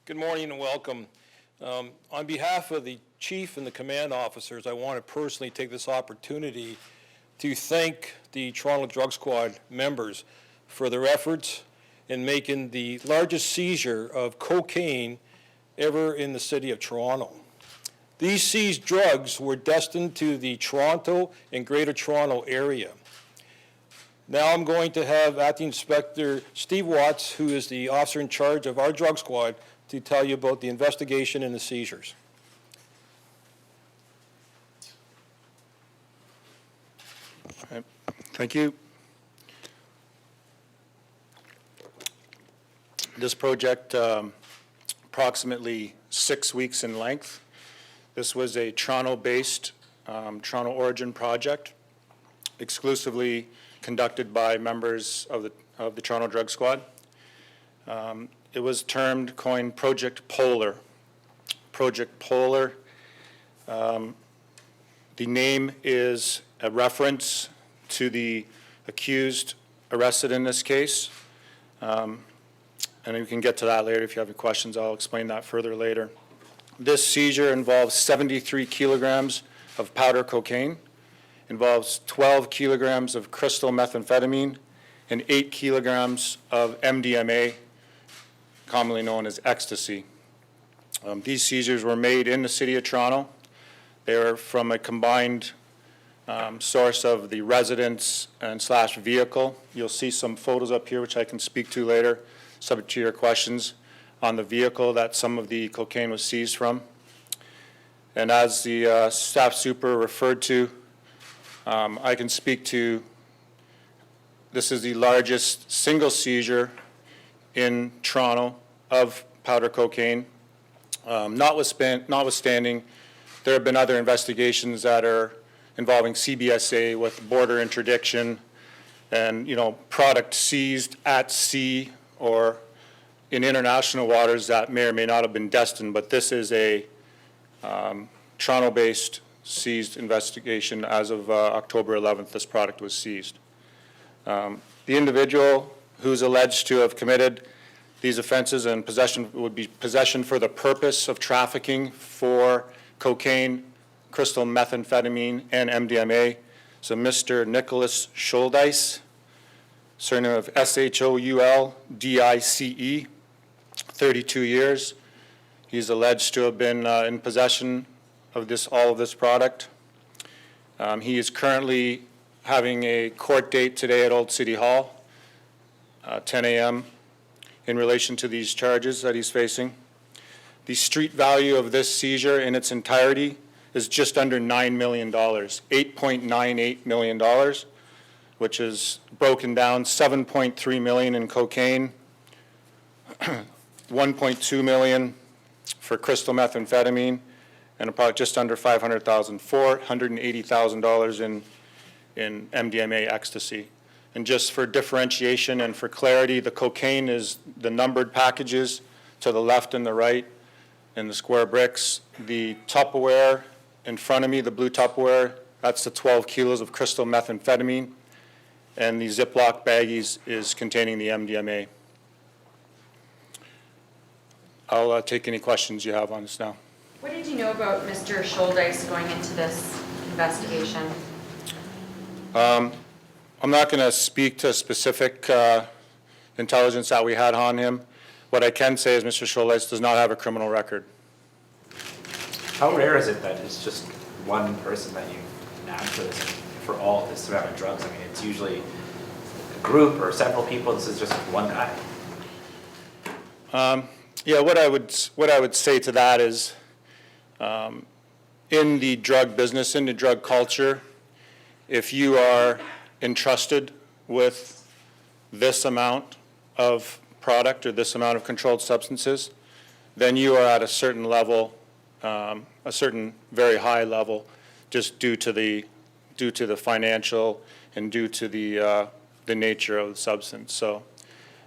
Good morning and welcome. On behalf of the Chief and the command officers, I want to personally take this opportunity to thank the Toronto Drug Squad members for their efforts in making the largest seizure of cocaine ever in the city of Toronto. These seized drugs were destined to the Toronto and Greater Toronto area. Now I'm going to have Acting Inspector Steve Watts, who is the officer in charge of our drug squad, to tell you about the investigation and the seizures. Thank you. This project, approximately 6 weeks in length. This was a Toronto-based, Toronto origin project, exclusively conducted by members of the Toronto Drug Squad. It was coined Project Polar. Project Polar. The name is a reference to the accused arrested in this case. And we can get to that later if you have any questions. I'll explain that further later. This seizure involves 73 kilograms of powder cocaine, involves 12 kilograms of crystal methamphetamine, and 8 kilograms of MDMA, commonly known as ecstasy. These seizures were made in the city of Toronto. They are from a combined source of the residence and / vehicle. You'll see some photos up here, which I can speak to later, subject to your questions, on the vehicle that some of the cocaine was seized from. And as the staff super referred to, I can speak to, this is the largest single seizure in Toronto of powder cocaine. Notwithstanding, there have been other investigations that are involving CBSA with border interdiction and, product seized at sea or in international waters that may or may not have been destined, but this is a Toronto-based seized investigation. As of October 11th, this product was seized. The individual who's alleged to have committed these offenses and possession would be possession for the purpose of trafficking for cocaine, crystal methamphetamine, and MDMA. So Mr. Nicholas Scholdice, surname of Shouldice, 32 years. He's alleged to have been in possession of all of this product. He is currently having a court date today at Old City Hall, 10 a.m., in relation to these charges that he's facing. The street value of this seizure in its entirety is just under $9 million, $8.98 million, which is broken down, $7.3 million in cocaine, $1.2 million for crystal methamphetamine, and about just under $500,000, $480,000 in MDMA ecstasy. And just for differentiation and for clarity, the cocaine is the numbered packages to the left and the right in the square bricks. The Tupperware in front of me, the blue Tupperware, that's the 12 kilos of crystal methamphetamine, and the Ziploc baggies is containing the MDMA. I'll take any questions you have on this now. What did you know about Mr. Scholdice going into this investigation? I'm not going to speak to specific intelligence that we had on him. What I can say is Mr. Scholdice does not have a criminal record. How rare is it that it's just one person that you nabbed for this, for all of this amount of drugs? I mean, it's usually a group or several people. This is just one guy. Yeah, what I would say to that is, in the drug business, in the drug culture, if you are entrusted with this amount of product or this amount of controlled substances, then you are at a certain level, a certain very high level, just due to the financial and due to the nature of the substance. So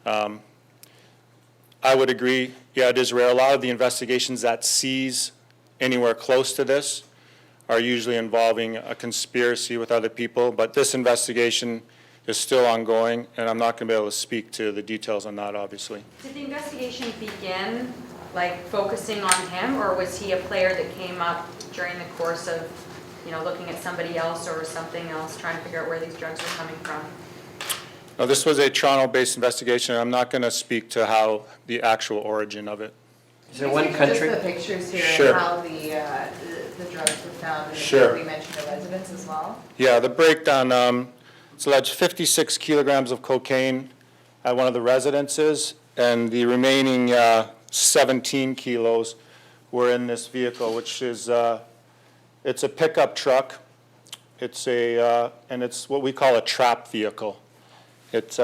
I would agree, yeah, it is rare. A lot of the investigations that seize anywhere close to this are usually involving a conspiracy with other people, but this investigation is still ongoing, and I'm not going to be able to speak to the details on that, obviously. Did the investigation begin like focusing on him, or was he a player that came up during the course of, you know, looking at somebody else or something else, trying to figure out where these drugs are coming from? Now, this was a Toronto-based investigation, and I'm not going to speak to how the actual origin of it. Is there one country? Just the pictures here Sure. and how the drugs were found. And Sure. we mentioned the residents as well. Yeah, the breakdown, it's alleged 56 kilograms of cocaine at one of the residences, and the remaining 17 kilos were in this vehicle, which is, it's a pickup truck. It's and it's what we call a trap vehicle. It's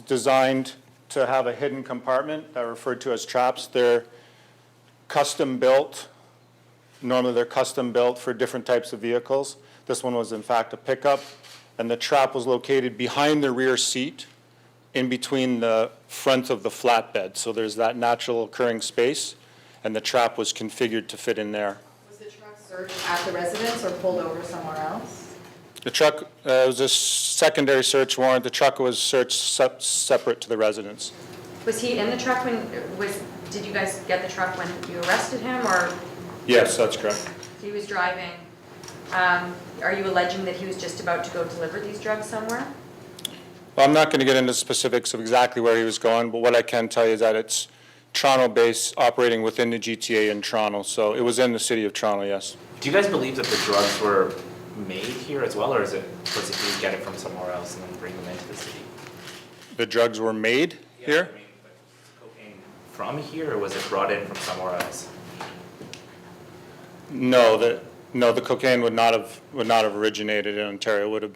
designed to have a hidden compartment that are referred to as traps. They're custom built. Normally they're custom built for different types of vehicles. This one was in fact a pickup, and the trap was located behind the rear seat in between the front of the flatbed. So there's that natural occurring space, and the trap was configured to fit in there. Was the truck searched at the residence or pulled over somewhere else? The truck was a secondary search warrant. The truck was searched separate to the residence. Was he in the truck did you guys get the truck when you arrested him, or Yes, that's correct. he was driving? Are you alleging that he was just about to go deliver these drugs somewhere? Well, I'm not going to get into specifics of exactly where he was going, but what I can tell you is that it's Toronto-based, operating within the GTA in Toronto. So it was in the city of Toronto, yes. Do you guys believe that the drugs were made here as well, or was it he get it from somewhere else and then bring them into the city? The drugs were made here? I mean, but cocaine from here, or was it brought in from somewhere else? No, the cocaine would not have originated in Ontario. It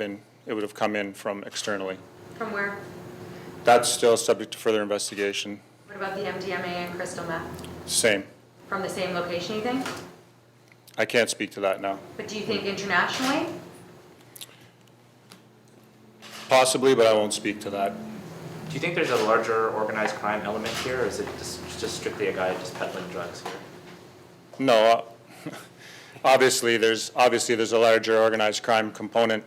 would have come in from externally. From where? That's still subject to further investigation. What about the MDMA and crystal meth? Same. From the same location, you think? I can't speak to that now. But do you think internationally? Possibly, but I won't speak to that. Do you think there's a larger organized crime element here, or is it just strictly a guy just peddling drugs here? No, obviously there's a larger organized crime component,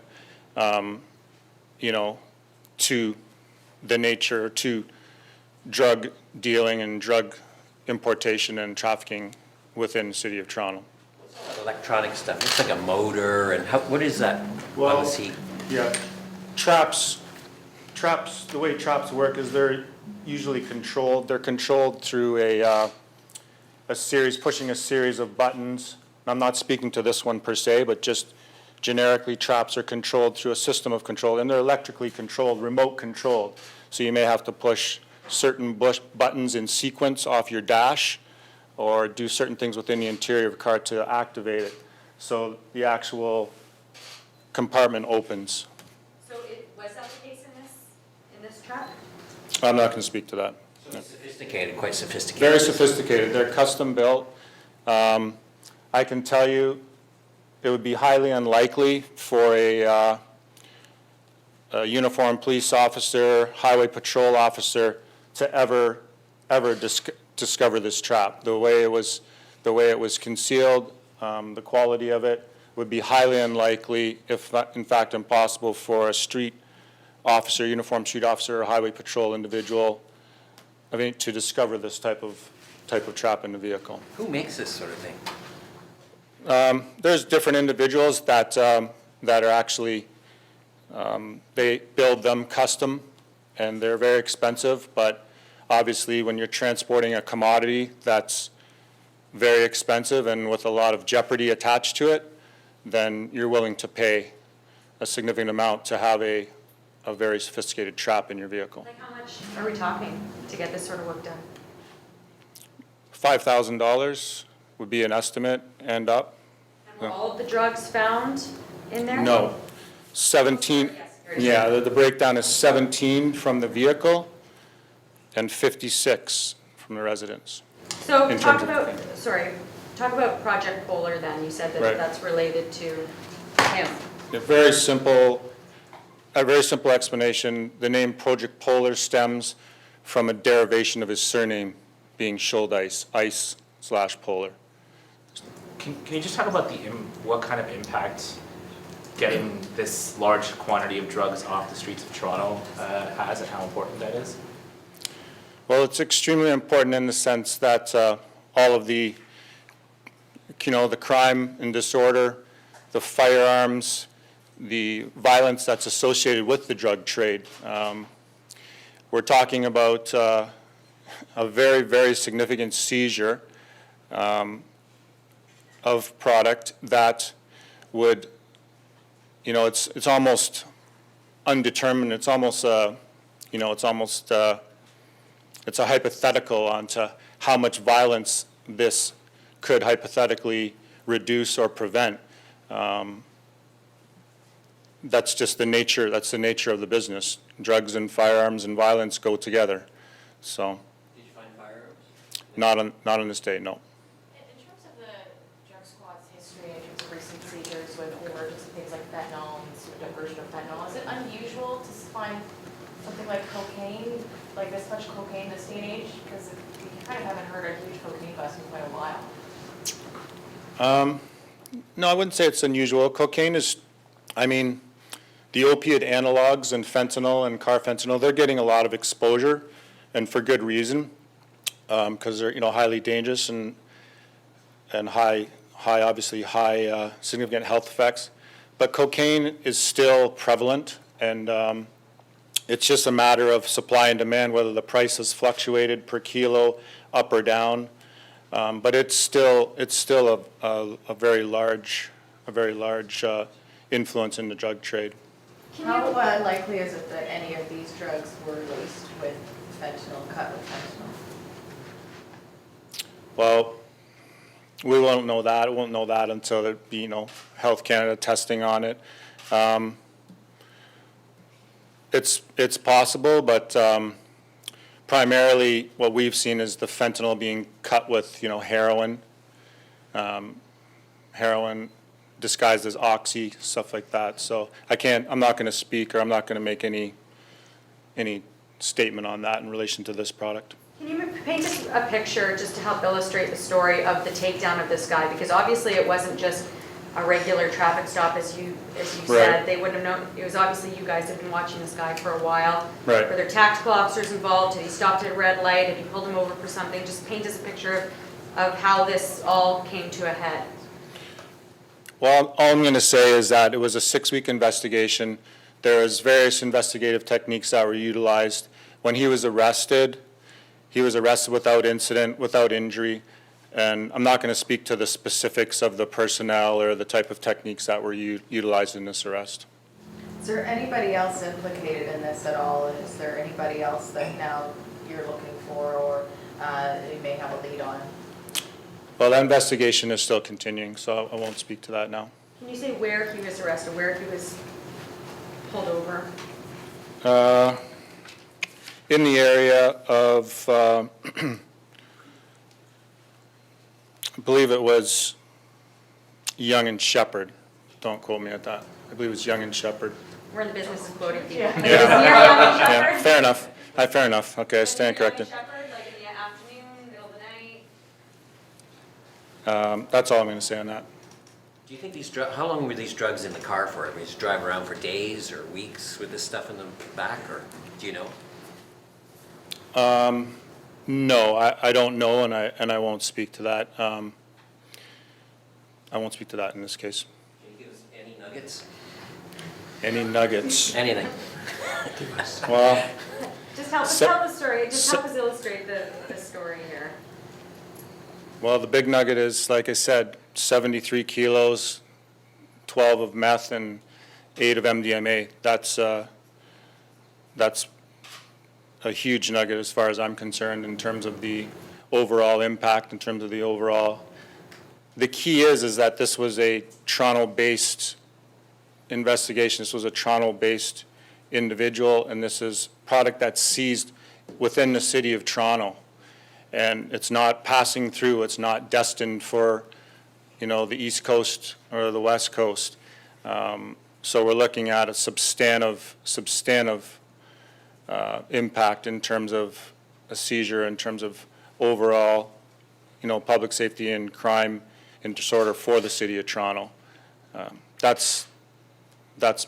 to the nature, to drug dealing and drug importation and trafficking within the city of Toronto. Electronic stuff, looks like a motor, and what is that on the seat? Yeah, traps, the way traps work is they're usually controlled. They're controlled through pushing a series of buttons. I'm not speaking to this one per se, but just generically traps are controlled through a system of control, and they're electrically controlled, remote controlled. So you may have to push certain buttons in sequence off your dash, or do certain things within the interior of the car to activate it. So the actual compartment opens. So was that the case in this truck? I'm not going to speak to that. So it's sophisticated, quite sophisticated. Very sophisticated. They're custom built. I can tell you it would be highly unlikely for a uniformed police officer, highway patrol officer to ever discover this trap. The way it was concealed, the quality of it would be highly unlikely, if not, in fact, impossible for a street officer, uniformed street officer, or highway patrol individual, to discover this type of trap in the vehicle. Who makes this sort of thing? There's different individuals that are actually, they build them custom, and they're very expensive, but obviously when you're transporting a commodity that's very expensive and with a lot of jeopardy attached to it, then you're willing to pay a significant amount to have a very sophisticated trap in your vehicle. Like how much are we talking to get this sort of work done? $5,000 would be an estimate, and up. And were all of the drugs found in there? No, 17, Yes, very yeah, the breakdown is 17 from the vehicle and 56 from the residence. So in talk terms of- talk about Project Polar then. You said that Right. that's related to him. A very simple explanation. The name Project Polar stems from a derivation of his surname being Schuldeis, ice/polar. Can you just talk about what kind of impact getting this large quantity of drugs off the streets of Toronto has, and how important that is? Well, it's extremely important in the sense that all of the, the crime and disorder, the firearms, the violence that's associated with the drug trade. We're talking about a very, very significant seizure of product that would, it's almost undetermined. It's almost it's a hypothetical onto how much violence this could hypothetically reduce or prevent. That's just the nature, that's the nature of the business. Drugs and firearms and violence go together. So, Did you find firearms? not on this day, no. In terms of the drug squad's history, in terms of recent seizures with overdoses, things like fentanyl and diversion of fentanyl, is it unusual to find something like cocaine, like this much cocaine this day and age? Because you kind of haven't heard a huge cocaine bust in quite a while. No, I wouldn't say it's unusual. Cocaine is, the opiate analogs and fentanyl and carfentanil, they're getting a lot of exposure, and for good reason, because they're highly dangerous and obviously high significant health effects. But cocaine is still prevalent, and it's just a matter of supply and demand, whether the price has fluctuated per kilo up or down. But it's still a very large influence in the drug trade. How likely is it that any of these drugs were laced with fentanyl, cut with fentanyl? Well, we won't know that. We won't know that until there be, Health Canada testing on it. It's possible, but primarily what we've seen is the fentanyl being cut with, heroin, heroin disguised as oxy, stuff like that. So I'm not going to speak, or I'm not going to make any statement on that in relation to this product. Can you paint us a picture just to help illustrate the story of the takedown of this guy? Because obviously it wasn't just a regular traffic stop, as you said. Right. They wouldn't have known. It was obviously you guys have been watching this guy for a while. Right. Were there tactical officers involved? Had he stopped at a red light? Had you pulled him over for something? Just paint us a picture of how this all came to a head. Well, all I'm going to say is that it was a 6-week investigation. There was various investigative techniques that were utilized. When he was arrested without incident, without injury, and I'm not going to speak to the specifics of the personnel or the type of techniques that were utilized in this arrest. Is there anybody else implicated in this at all? Is there anybody else that now you're looking for, or you may have a lead on? Well, that investigation is still continuing, so I won't speak to that now. Can you say where he was arrested, where he was pulled over? In the area of, I believe it was Young and Shepherd. Don't quote me at that. I believe it was Young and Shepherd. We're in the business of quoting people. Yeah. Yeah, fair enough. Fair enough. Okay, I stand corrected. Shepherd, like in the afternoon, middle of the night? That's all I'm going to say on that. Do you think how long were these drugs in the car for? I mean, just drive around for days or weeks with this stuff in the back, or do you know? No, I don't know, and I won't speak to that. I won't speak to that in this case. Can you give us any nuggets? Any nuggets? Anything? Well, Just help us tell the story, just help us illustrate the story here. well, the big nugget is, like I said, 73 kilos, 12 of meth, and 8 of MDMA. That's a huge nugget as far as I'm concerned in terms of the overall impact, in terms of the overall. The key is that this was a Toronto-based investigation. This was a Toronto-based individual, and this is product that's seized within the city of Toronto. And it's not passing through, it's not destined for, the East Coast or the West Coast. So we're looking at a substantive impact in terms of a seizure, in terms of overall, public safety and crime and disorder for the city of Toronto. That's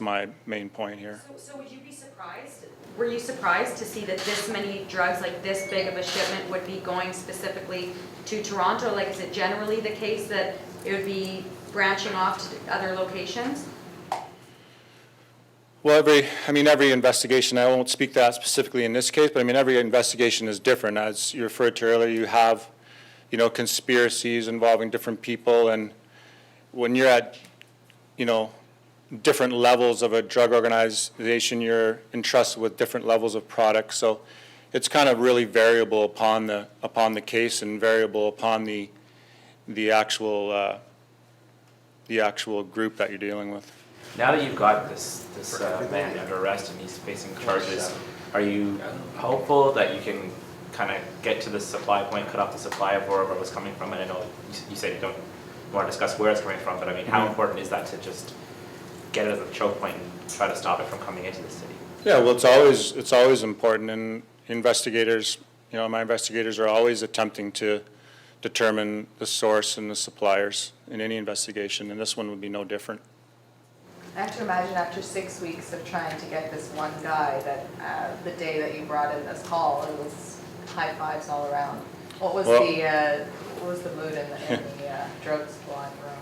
my main point here. So would you be surprised were you surprised to see that this many drugs, like this big of a shipment, would be going specifically to Toronto? Like, is it generally the case that it would be branching off to other locations? Well, every investigation, I won't speak to that specifically in this case, but I mean, every investigation is different. As you referred to earlier, you have, conspiracies involving different people, and when you're at, different levels of a drug organization, you're entrusted with different levels of products. So it's kind of really variable upon the case and variable upon the actual group that you're dealing with. Now that you've got this man under arrest and he's facing charges, are you hopeful that you can kind of get to the supply point, cut off the supply of wherever it was coming from? And I know you said you don't want to discuss where it's coming from, but I mean, how important is that to just get it as a choke point and try to stop it from coming into the city? Yeah, well, it's always important, and investigators, my investigators are always attempting to determine the source and the suppliers in any investigation, and this one would be no different. I have to imagine after 6 weeks of trying to get this one guy that the day that you brought in this call, it was high fives all around. What was Well, the mood in the drug squad room?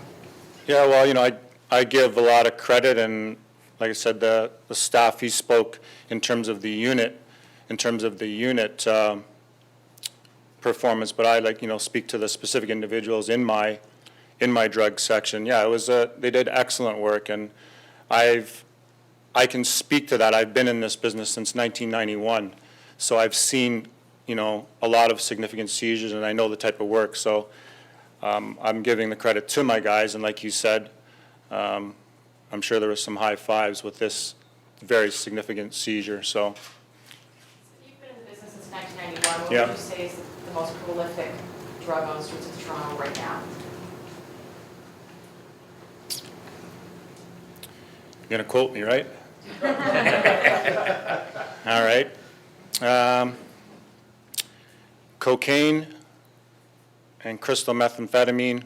Yeah, well, I give a lot of credit, and like I said, the staff, he spoke in terms of the unit, performance, but I speak to the specific individuals in my drug section. Yeah, it was they did excellent work, and I can speak to that. I've been in this business since 1991, so I've seen a lot of significant seizures, and I know the type of work. So I'm giving the credit to my guys, and like you said, I'm sure there was some high fives with this very significant seizure. So. You've been in the business since 1991. What Yeah. would you say is the most prolific drug on the streets of Toronto right now? You're going to quote me, right? All right. Cocaine and crystal methamphetamine.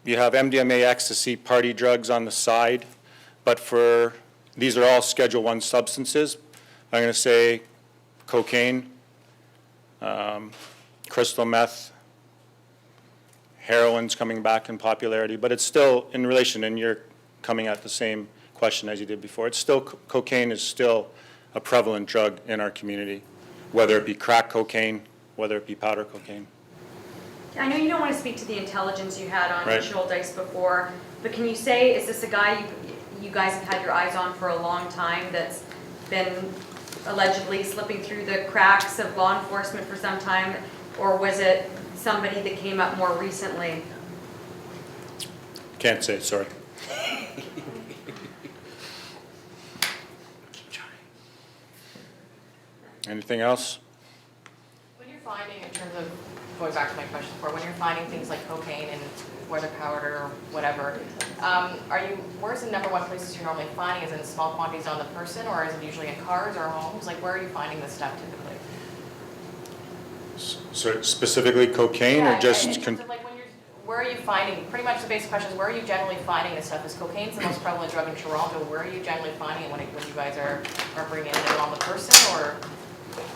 You have MDMA, ecstasy, party drugs on the side, but these are all Schedule I substances. I'm going to say cocaine, crystal meth, heroin's coming back in popularity, but it's still in relation, and you're coming at the same question as you did before. It's still, cocaine is still a prevalent drug in our community, whether it be crack cocaine, whether it be powder cocaine. I know you don't want to speak to the intelligence you had on Right. Schuldice before, but can you say, is this a guy you guys have had your eyes on for a long time that's been allegedly slipping through the cracks of law enforcement for some time, or was it somebody that came up more recently? Can't say, sorry. Anything else? When you're finding, in terms of, going back to my question before, when you're finding things like cocaine and whether powder or whatever, where's the number one places you're normally finding? Is it in small quantities on the person, or is it usually in cars or homes? Like, where are you finding this stuff typically? So specifically cocaine, or Yeah, just? in terms of like where are you finding, pretty much the basic question is, where are you generally finding this stuff? Is cocaine's the most prevalent drug in Toronto? Where are you generally finding it when you guys are bringing it on the person, or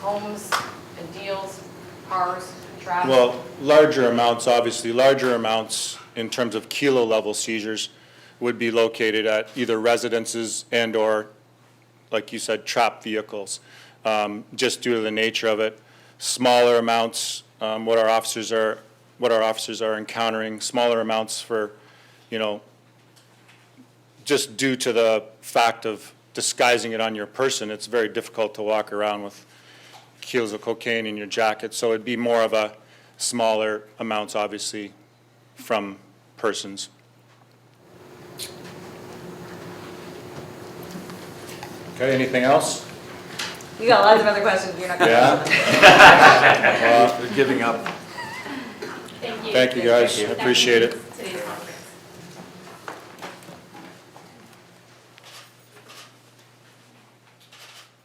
homes and deals, cars, traffic? Well, larger amounts, obviously, larger amounts in terms of kilo level seizures would be located at either residences and or, like you said, trapped vehicles, just due to the nature of it. Smaller amounts, what our officers are encountering, smaller amounts for, just due to the fact of disguising it on your person. It's very difficult to walk around with kilos of cocaine in your jacket, so it'd be more of a smaller amounts, obviously, from persons. Okay, anything else? You got lots of other questions, you're not gonna answer them. Yeah? They're giving up. Thank you. Thank you, guys, I appreciate it.